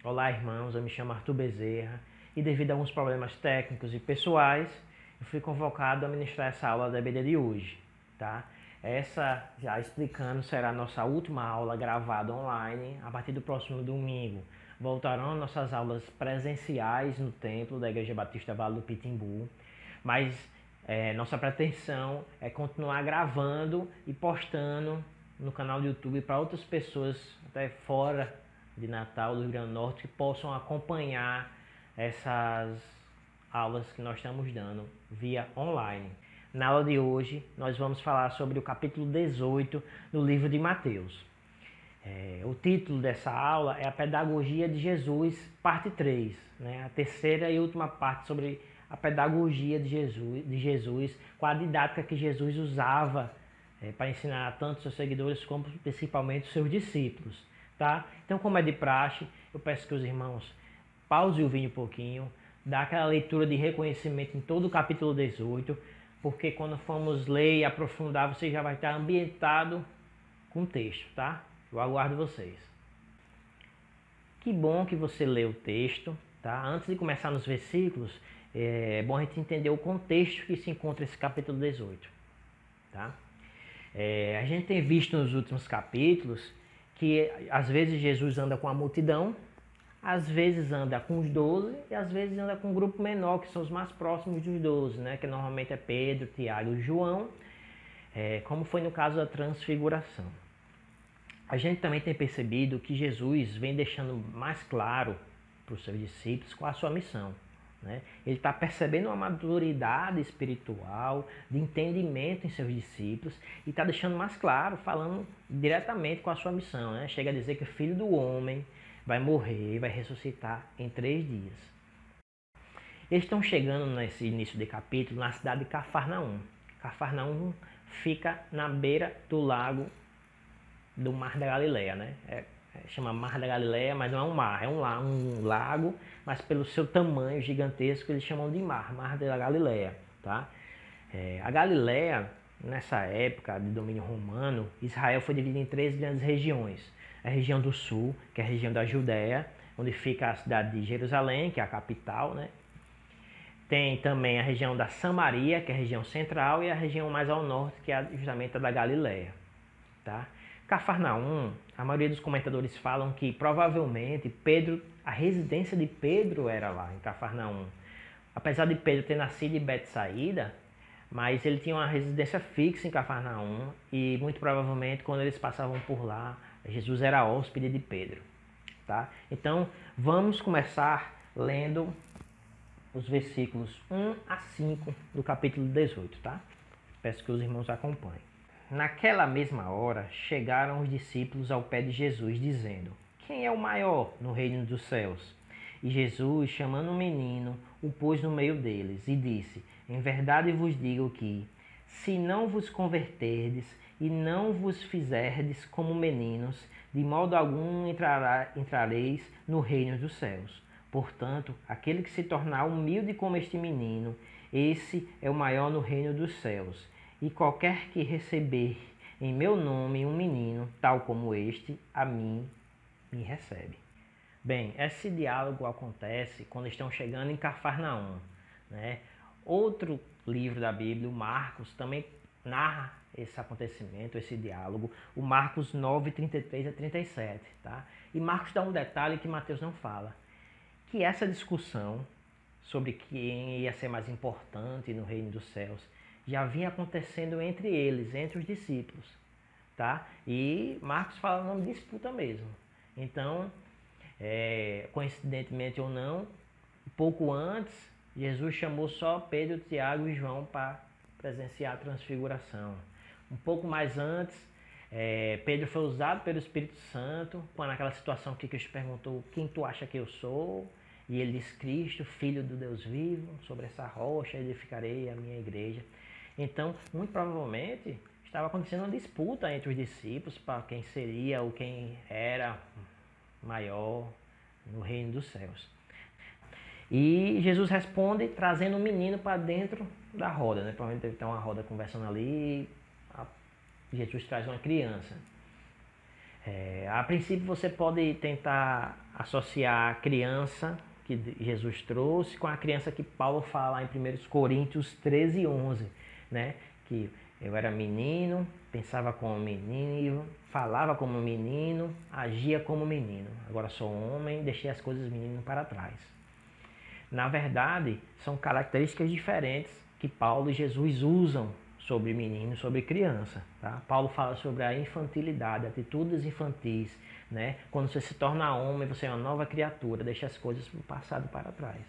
Olá, irmãos, eu me chamo Arthur Bezerra e devido a alguns problemas técnicos e pessoais, eu fui convocado a ministrar essa aula da EBD de hoje, tá? Essa, já explicando, será a nossa última aula gravada online a partir do próximo domingo. Voltarão nossas aulas presenciais no templo da Igreja Batista Vale do Pitimbu, mas nossa pretensão é continuar gravando e postando no canal do YouTube para outras pessoas até fora de Natal, do Rio Grande do Norte, que possam acompanhar essas aulas que nós estamos dando via online. Na aula de hoje, nós vamos falar sobre o capítulo 18 do livro de Mateus. O título dessa aula é a Pedagogia de Jesus, parte 3, né? A terceira e última parte sobre a pedagogia de Jesus, com a didática que Jesus usava para ensinar tanto seus seguidores como principalmente os seus discípulos. Tá? Então, como é de praxe, eu peço que os irmãos pausem o vídeo um pouquinho, dá aquela leitura de reconhecimento em todo o capítulo 18, porque quando formos ler e aprofundar, você já vai estar ambientado com o texto, tá? Eu aguardo vocês. Que bom que você leu o texto, tá? Antes de começar nos versículos, é bom a gente entender o contexto que se encontra esse capítulo 18, tá? A gente tem visto nos últimos capítulos que às vezes Jesus anda com a multidão, às vezes anda com os 12 e às vezes anda com um grupo menor, que são os mais próximos dos 12, né? Que normalmente é Pedro, Tiago e João, como foi no caso da transfiguração. A gente também tem percebido que Jesus vem deixando mais claro para os seus discípulos qual a sua missão. Né? Ele está percebendo uma maturidade espiritual, de entendimento em seus discípulos e está deixando mais claro, falando diretamente com a sua missão. Né? Chega a dizer que o Filho do Homem vai morrer, vai ressuscitar em 3 dias. Eles estão chegando nesse início de capítulo na cidade de Cafarnaum. Cafarnaum fica na beira do lago do Mar da Galileia, né? Chama Mar da Galileia, mas não é um mar, é um lago, mas pelo seu tamanho gigantesco eles chamam de Mar da Galileia, tá? A Galileia, nessa época de domínio romano, Israel foi dividido em 3 grandes regiões. A região do sul, que é a região da Judéia, onde fica a cidade de Jerusalém, que é a capital, né? Tem também a região da Samaria, que é a região central, e a região mais ao norte, que é justamente a da Galileia, tá? Cafarnaum, a maioria dos comentadores falam que provavelmente a residência de Pedro era lá em Cafarnaum. Apesar de Pedro ter nascido em Betsaída, mas ele tinha uma residência fixa em Cafarnaum e muito provavelmente quando eles passavam por lá, Jesus era hóspede de Pedro. Tá? Então vamos começar lendo os versículos 1 a 5 do capítulo 18. Tá? Peço que os irmãos acompanhem. Naquela mesma hora, chegaram os discípulos ao pé de Jesus, dizendo: Quem é o maior no reino dos céus? E Jesus, chamando um menino, o pôs no meio deles, e disse: Em verdade vos digo que, se não vos converterdes e não vos fizerdes como meninos, de modo algum entrareis no reino dos céus. Portanto, aquele que se tornar humilde como este menino, esse é o maior no reino dos céus. E qualquer que receber em meu nome um menino, tal como este, a mim me recebe. Bem, esse diálogo acontece quando estão chegando em Cafarnaum, né? Outro livro da Bíblia, o Marcos, também narra esse acontecimento, esse diálogo, o Marcos 9, 33 a 37, tá? E Marcos dá um detalhe que Mateus não fala, que essa discussão sobre quem ia ser mais importante no reino dos céus já vinha acontecendo entre eles, entre os discípulos, tá? E Marcos fala o nome de disputa mesmo. Então, coincidentemente ou não, pouco antes, Jesus chamou só Pedro, Tiago e João para presenciar a transfiguração. Um pouco mais antes, Pedro foi usado pelo Espírito Santo, quando naquela situação que Cristo perguntou: quem tu acha que eu sou? E ele diz: Cristo, Filho do Deus vivo, sobre essa rocha edificarei a minha igreja. Então, muito provavelmente, estava acontecendo uma disputa entre os discípulos para quem seria ou quem era maior no reino dos céus. E Jesus responde trazendo um menino para dentro da roda, né? Provavelmente deve ter uma roda conversando ali, Jesus traz uma criança. A princípio você pode tentar associar a criança que Jesus trouxe com a criança que Paulo fala em 1 Coríntios 13:11, né? Que eu era menino, pensava como menino, falava como menino, agia como menino. Agora sou homem, deixei as coisas menino para trás. Na verdade, são características diferentes que Paulo e Jesus usam sobre menino, sobre criança. Tá? Paulo fala sobre a infantilidade, atitudes infantis. Né? Quando você se torna homem, você é uma nova criatura, deixa as coisas do passado para trás.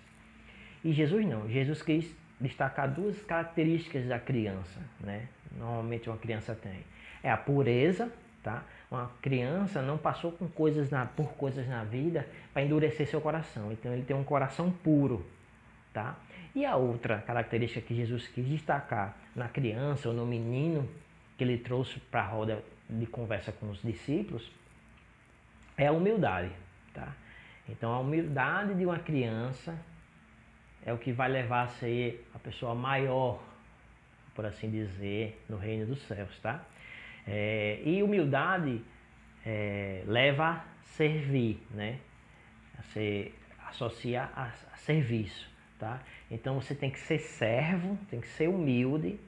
E Jesus não. Jesus quis destacar duas características da criança. Né? Normalmente uma criança tem. É a pureza. Tá? Uma criança não passou por coisas na vida para endurecer seu coração. Então ele tem um coração puro. Tá? E a outra característica que Jesus quis destacar na criança ou no menino que ele trouxe para a roda de conversa com os discípulos é a humildade. Tá? Então a humildade de uma criança é o que vai levar a ser a pessoa maior, por assim dizer, no reino dos céus. Tá? E humildade leva a servir, né? Você associa a serviço. Tá? Então você tem que ser servo, tem que ser humilde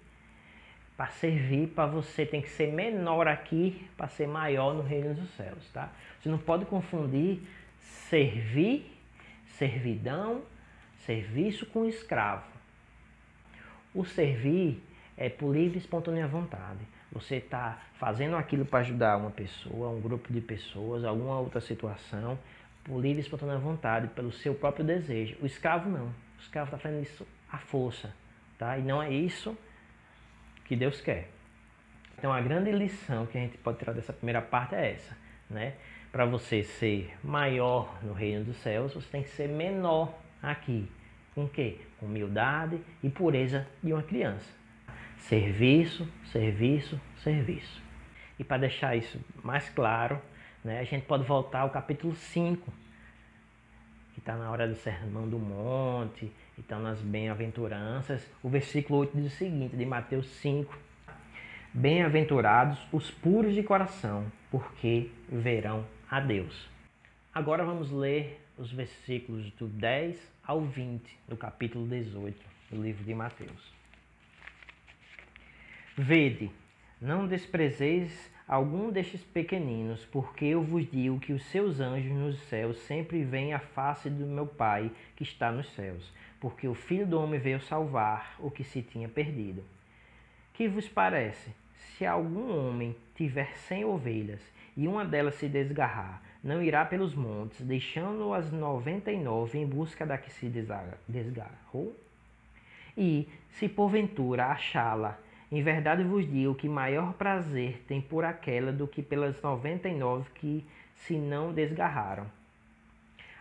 para servir, para você tem que ser menor aqui para ser maior no reino dos céus. Tá? Você não pode confundir servir, servidão, serviço com escravo. O servir é por livre e espontânea vontade. Você está fazendo aquilo para ajudar uma pessoa, um grupo de pessoas, alguma outra situação, por livre e espontânea vontade, pelo seu próprio desejo. O escravo não. O escravo está fazendo isso à força. Tá? E não é isso que Deus quer. Então a grande lição que a gente pode tirar dessa primeira parte é essa. Né? Para você ser maior no reino dos céus, você tem que ser menor aqui. Com o quê? Com humildade e pureza de uma criança. Serviço, serviço, serviço. E para deixar isso mais claro, né, a gente pode voltar ao capítulo 5, que está na hora do Sermão do Monte, e está nas bem-aventuranças. O versículo 8 diz o seguinte, de Mateus 5. Bem-aventurados os puros de coração, porque verão a Deus. Agora vamos ler os versículos do 10 ao 20 do capítulo 18 do livro de Mateus. Vede, não desprezeis algum destes pequeninos, porque eu vos digo que os seus anjos nos céus sempre veem a face do meu Pai que está nos céus, porque o Filho do Homem veio salvar o que se tinha perdido. Que vos parece? Se algum homem tiver 100 ovelhas e uma delas se desgarrar, não irá pelos montes, deixando as 99 em busca da que se desgarrou? E, se porventura achá-la, em verdade vos digo que maior prazer tem por aquela do que pelas 99 que se não desgarraram.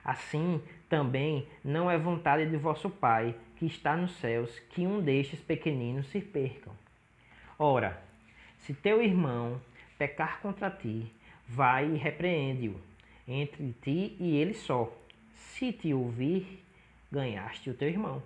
Assim, também não é vontade de vosso Pai, que está nos céus, que um destes pequeninos se percam. Ora, se teu irmão pecar contra ti, vai e repreende-o, entre ti e ele só. Se te ouvir, ganhaste o teu irmão.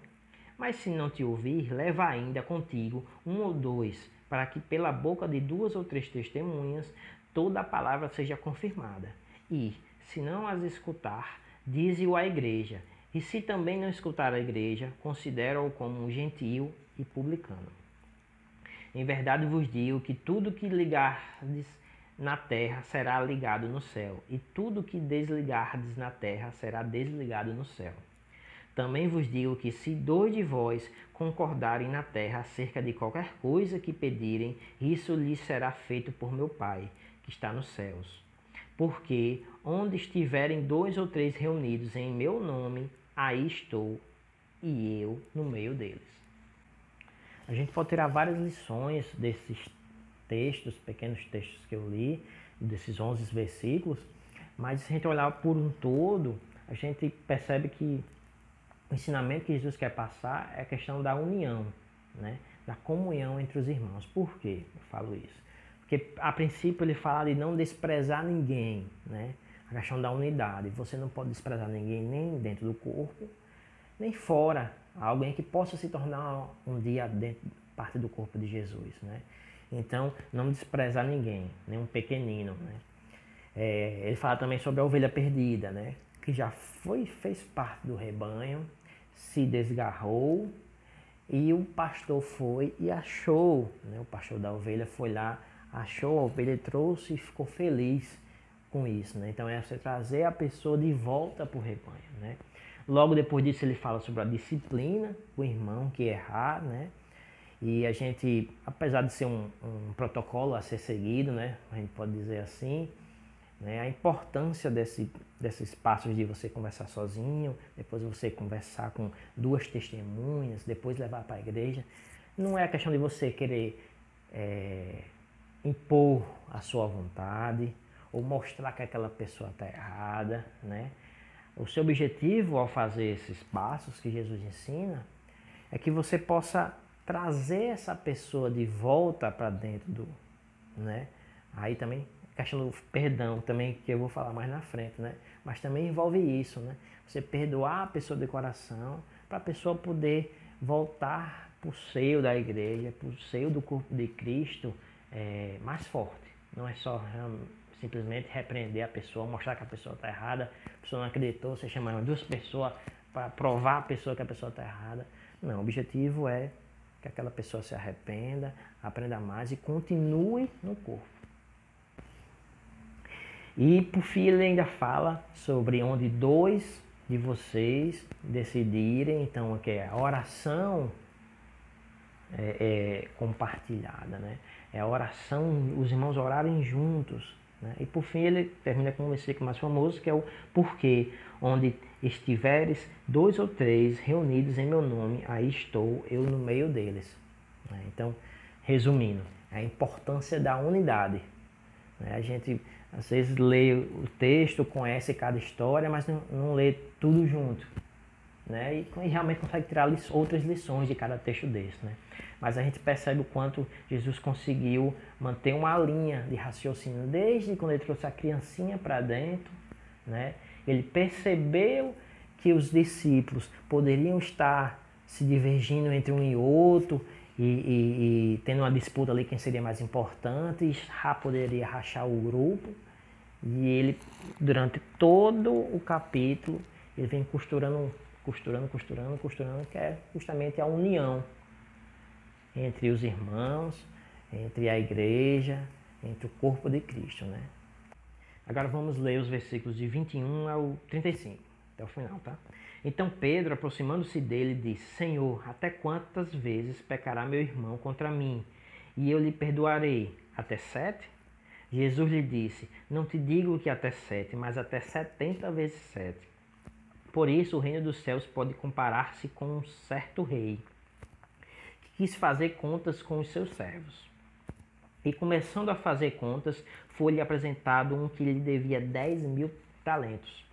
Mas se não te ouvir, leva ainda contigo um ou dois, para que pela boca de 2 ou 3 testemunhas toda a palavra seja confirmada. E, se não as escutar, dize-o à igreja. E se também não escutar a igreja, considera-o como um gentio e publicano. Em verdade vos digo que tudo que ligardes na terra será ligado no céu, e tudo que desligardes na terra será desligado no céu. Também vos digo que se 2 de vós concordarem na terra acerca de qualquer coisa que pedirem, isso lhes será feito por meu Pai, que está nos céus. Porque onde estiverem 2 ou 3 reunidos em meu nome, aí estou, e eu no meio deles. A gente pode tirar várias lições desses textos, pequenos textos que eu li, desses 11 versículos, mas se a gente olhar por um todo, a gente percebe que o ensinamento que Jesus quer passar é a questão da união, né? Da comunhão entre os irmãos. Por quê eu falo isso? Porque a princípio ele fala de não desprezar ninguém, né? A questão da unidade. Você não pode desprezar ninguém nem dentro do corpo, nem fora. Alguém que possa se tornar um dia parte do corpo de Jesus, né? Então, não desprezar ninguém, nem um pequenino, né? Ele fala também sobre a ovelha perdida, né? Que já fez parte do rebanho, se desgarrou e o pastor foi e achou, né? O pastor da ovelha foi lá, achou a ovelha, trouxe e ficou feliz com isso, né? Então é você trazer a pessoa de volta para o rebanho, né? Logo depois disso ele fala sobre a disciplina, o irmão que errar, né? E a gente, apesar de ser um protocolo a ser seguido, né? A gente pode dizer assim, né? A importância desses passos de você conversar sozinho, depois você conversar com duas testemunhas, depois levar para a igreja. Não é a questão de você querer impor a sua vontade ou mostrar que aquela pessoa está errada, né? O seu objetivo ao fazer esses passos que Jesus ensina é que você possa trazer essa pessoa de volta para dentro do, né? Aí também questão do perdão também, que eu vou falar mais na frente, né? Mas também envolve isso, né? Você perdoar a pessoa de coração para a pessoa poder voltar para o seio da igreja, para o seio do corpo de Cristo mais forte. Não é só simplesmente repreender a pessoa, mostrar que a pessoa está errada, a pessoa não acreditou, você chama duas pessoas para provar a pessoa que a pessoa está errada. Não, o objetivo é que aquela pessoa se arrependa, aprenda mais e continue no corpo. E por fim ele ainda fala sobre onde dois de vocês decidirem, então que é a oração compartilhada, né? É a oração, os irmãos orarem juntos, né? E por fim ele termina com um versículo mais famoso que é o porque onde estiveres 2 ou 3 reunidos em meu nome, aí estou eu no meio deles, né? Então, resumindo, a importância da unidade, né? A gente às vezes lê o texto, conhece cada história, mas não lê tudo junto, né? E realmente consegue tirar outras lições de cada texto desse, né? Mas a gente percebe o quanto Jesus conseguiu manter uma linha de raciocínio desde quando ele trouxe a criancinha para dentro, né? Ele percebeu que os discípulos poderiam estar se divergindo entre um e outro e tendo uma disputa ali quem seria mais importante, e já poderia rachar o grupo. E ele, durante todo o capítulo, ele vem costurando, que é justamente a união entre os irmãos, entre a igreja, entre o corpo de Cristo, né? Agora vamos ler os versículos de 21 ao 35, até o final, tá? Então Pedro, aproximando-se dele, disse: Senhor, até quantas vezes pecará meu irmão contra mim, e eu lhe perdoarei? Até 7? Jesus lhe disse: Não te digo que até 7, mas até 70 vezes 7. Por isso o reino dos céus pode comparar-se com um certo rei, que quis fazer contas com os seus servos. E começando a fazer contas, foi-lhe apresentado um que lhe devia 10.000 talentos.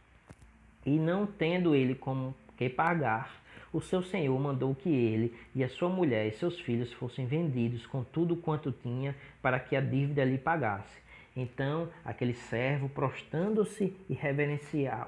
E não tendo ele como que pagar, o seu senhor mandou que ele e a sua mulher e seus filhos fossem vendidos com tudo quanto tinha, para que a dívida lhe pagasse. Então aquele servo, prostrando-se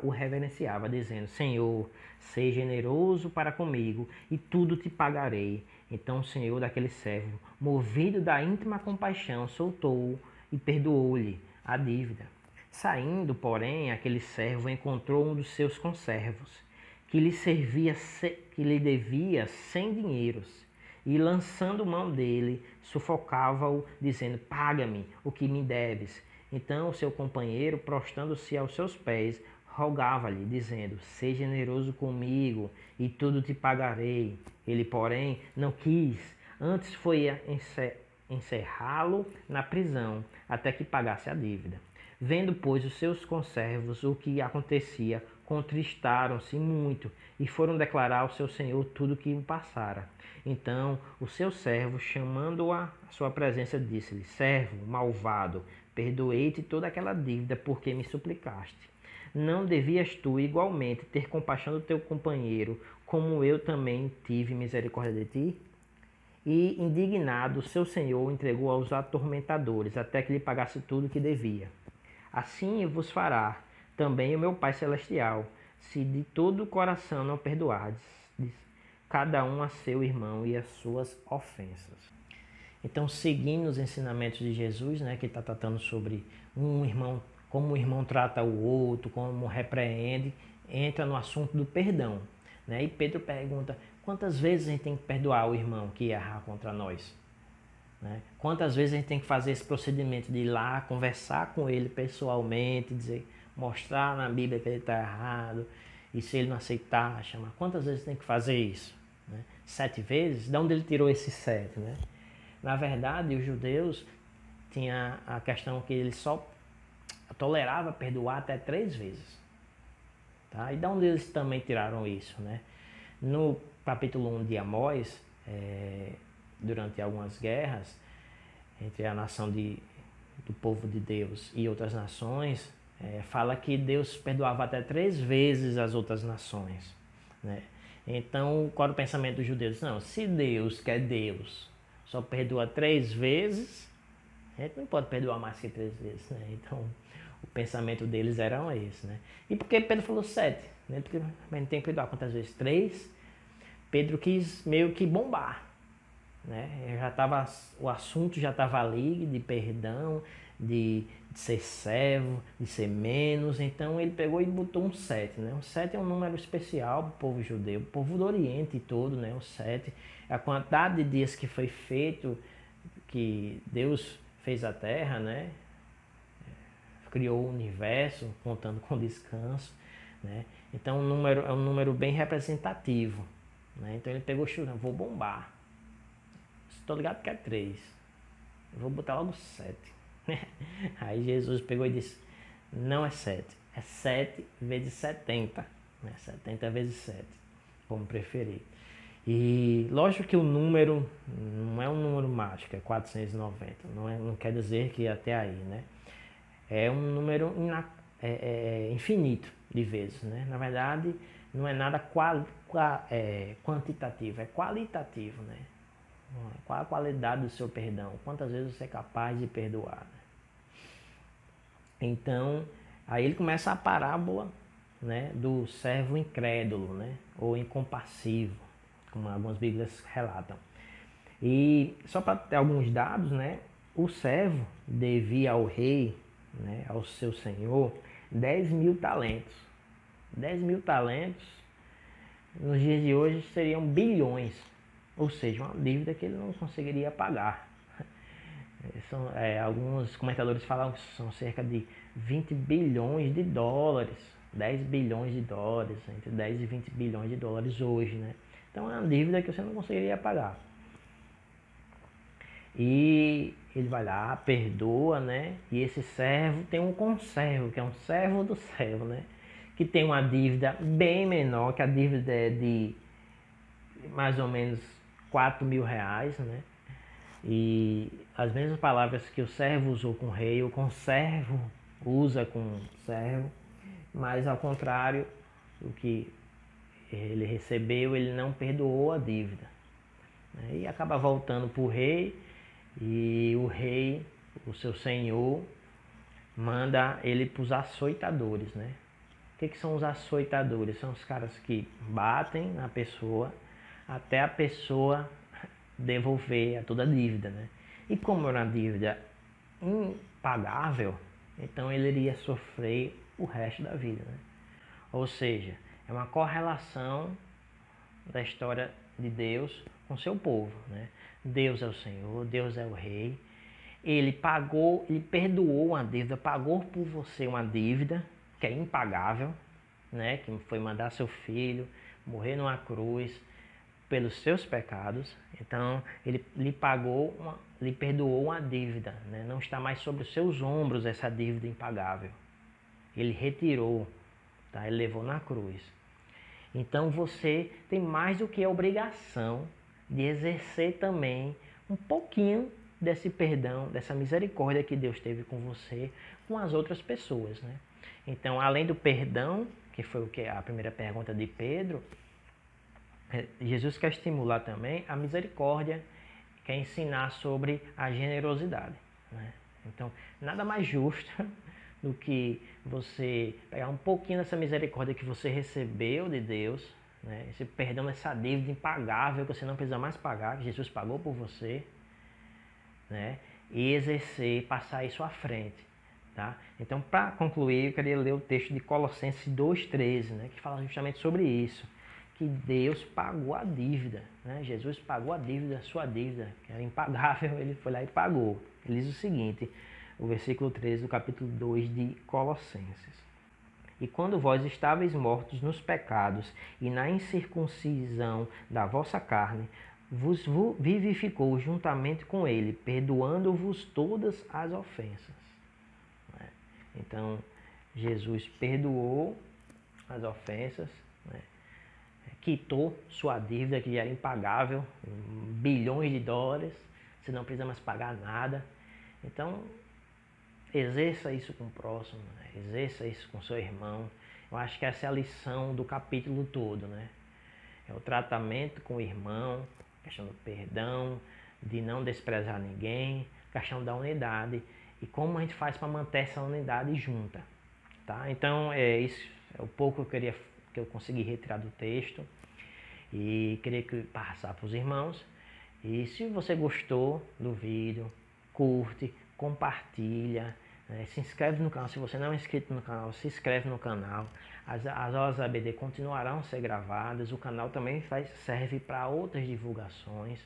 o reverenciava, dizendo: Senhor, seja generoso para comigo, e tudo te pagarei. Então o senhor daquele servo, movido da íntima compaixão, soltou-o e perdoou-lhe a dívida. Saindo, porém, aquele servo encontrou um dos seus conservos, que lhe devia 100 dinheiros, e lançando mão dele, sufocava-o, dizendo: Paga-me o que me deves. Então o seu companheiro, prostrando-se aos seus pés, rogava-lhe, dizendo: Seja generoso comigo, e tudo te pagarei. Ele, porém, não quis, antes foi encerrá-lo na prisão, até que pagasse a dívida. Vendo, pois, os seus conservos o que acontecia, contristaram-se muito e foram declarar ao seu senhor tudo o que o passara. Então o seu servo, chamando-o à sua presença, disse-lhe: Servo malvado, perdoei-te toda aquela dívida porque me suplicaste. Não devias tu igualmente ter compaixão do teu companheiro, como eu também tive misericórdia de ti? E, indignado, seu senhor o entregou aos atormentadores, até que lhe pagasse tudo o que devia. Assim vos fará também o meu Pai Celestial, se de todo o coração não perdoardes cada um a seu irmão e as suas ofensas. Então, seguindo os ensinamentos de Jesus, né, que está tratando sobre um irmão como o irmão trata o outro, como repreende, entra no assunto do perdão. Né? E Pedro pergunta, quantas vezes a gente tem que perdoar o irmão que errar contra nós? Né? Quantas vezes a gente tem que fazer esse procedimento de ir lá, conversar com ele pessoalmente, dizer, mostrar na Bíblia que ele está errado, e se ele não aceitar, chamar. Quantas vezes tem que fazer isso? Né? 7 vezes? De onde ele tirou esses 7? Né? Na verdade, os judeus tinham a questão que ele só tolerava perdoar até 3 vezes. Tá? E de onde eles também tiraram isso? Né? No capítulo 1 de Amós, durante algumas guerras entre a nação do povo de Deus e outras nações, fala que Deus perdoava até 3 vezes as outras nações. Né? Então, qual era o pensamento dos judeus? Não, se Deus, que é Deus, só perdoa 3 vezes, a gente não pode perdoar mais que 3 vezes. Né? Então, o pensamento deles era esse. Né? E por que Pedro falou 7? Né? Porque a gente tem que perdoar quantas vezes? 3. Pedro quis meio que bombar. Né? O assunto já estava ali de perdão, de ser servo, de ser menos. Então ele pegou e botou um 7. Né? O 7 é um número especial para o povo judeu, o povo do Oriente todo. Né? O 7 é a quantidade de dias que foi feito, que Deus fez a terra, né? Criou o universo, contando com descanso. Né? Então é um número bem representativo. Né? Então ele pegou e vou bombar. Estou ligado que é 3. Eu vou botar logo 7. Aí Jesus pegou e disse, não é 7. É 7 vezes 70. Né? 70 vezes 7. Como preferir. E lógico que o número não é um número mágico, é 490. Não quer dizer que até aí, né? É um número infinito de vezes, né? Na verdade, não é nada quantitativo, é qualitativo, né? Qual a qualidade do seu perdão? Quantas vezes você é capaz de perdoar? Né? Então, aí ele começa a parábola, né, do servo incrédulo, né, ou incompassivo, como algumas bíblias relatam. E só para ter alguns dados, né, o servo devia ao rei, né, ao seu senhor, 10.000 talentos. 10.000 talentos, nos dias de hoje, seriam bilhões. Ou seja, uma dívida que ele não conseguiria pagar. Alguns comentadores falam que são cerca de 20 bilhões de dólares, 10 bilhões de dólares, entre 10 e 20 bilhões de dólares hoje. Né? Então é uma dívida que você não conseguiria pagar. E ele vai lá, perdoa, né? E esse servo tem um conservo, que é um servo do servo, né? Que tem uma dívida bem menor, que a dívida é de mais ou menos 4.000 reais, né? E as mesmas palavras que o servo usou com o rei, o conservo usa com o servo, mas ao contrário do que ele recebeu, ele não perdoou a dívida. Né? E acaba voltando para o rei, e o rei, o seu senhor, manda ele para os açoitadores. Né? O que são os açoitadores? São os caras que batem na pessoa até a pessoa devolver toda a dívida, né? E como era uma dívida impagável, então ele iria sofrer o resto da vida, né? Ou seja, é uma correlação da história de Deus com seu povo, né? Deus é o Senhor, Deus é o Rei. Ele pagou, ele perdoou uma dívida, pagou por você uma dívida que é impagável, né? Que foi mandar seu filho morrer numa cruz pelos seus pecados. Então ele lhe perdoou uma dívida, né? Não está mais sobre os seus ombros essa dívida impagável. Ele retirou, tá? Ele levou na cruz. Então você tem mais do que a obrigação de exercer também um pouquinho desse perdão, dessa misericórdia que Deus teve com você, com as outras pessoas, né? Então, além do perdão, que foi o que a primeira pergunta de Pedro, Jesus quer estimular também a misericórdia, quer ensinar sobre a generosidade, né? Então, nada mais justo do que você pegar um pouquinho dessa misericórdia que você recebeu de Deus, né? Esse perdão dessa dívida impagável que você não precisa mais pagar, que Jesus pagou por você, né? E exercer, passar isso à frente, Tá? Então, para concluir, eu queria ler o texto de Colossenses 2,13, né, que fala justamente sobre isso, que Deus pagou a dívida, né? Jesus pagou a dívida, a sua dívida, que era impagável, ele foi lá e pagou. Ele diz o seguinte, o versículo 13 do capítulo 2 de Colossenses. E quando vós estáveis mortos nos pecados e na incircuncisão da vossa carne, vos vivificou juntamente com ele, perdoando-vos todas as ofensas. Então, Jesus perdoou as ofensas, né? Quitou sua dívida que era impagável, bilhões de dólares, você não precisa mais pagar nada. Então, exerça isso com o próximo, né? Exerça isso com seu irmão. Eu acho que essa é a lição do capítulo todo, né? É o tratamento com o irmão, questão do perdão, de não desprezar ninguém, questão da unidade e como a gente faz para manter essa unidade junta, tá? Então, isso é o pouco que eu consegui retirar do texto e queria passar para os irmãos. E se você gostou do vídeo, curte, compartilha, né? Se inscreve no canal. Se você não é inscrito no canal, se inscreve no canal. As aulas ABD continuarão a ser gravadas. O canal também serve para outras divulgações.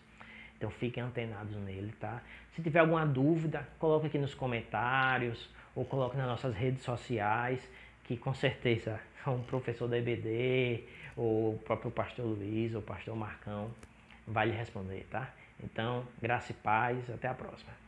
Então fiquem antenados nele, tá? Se tiver alguma dúvida, coloque aqui nos comentários ou coloque nas nossas redes sociais, que com certeza um professor da EBD, ou o próprio pastor Luiz, ou o pastor Marcão, vai lhe responder, tá? Então, graça e paz, até a próxima.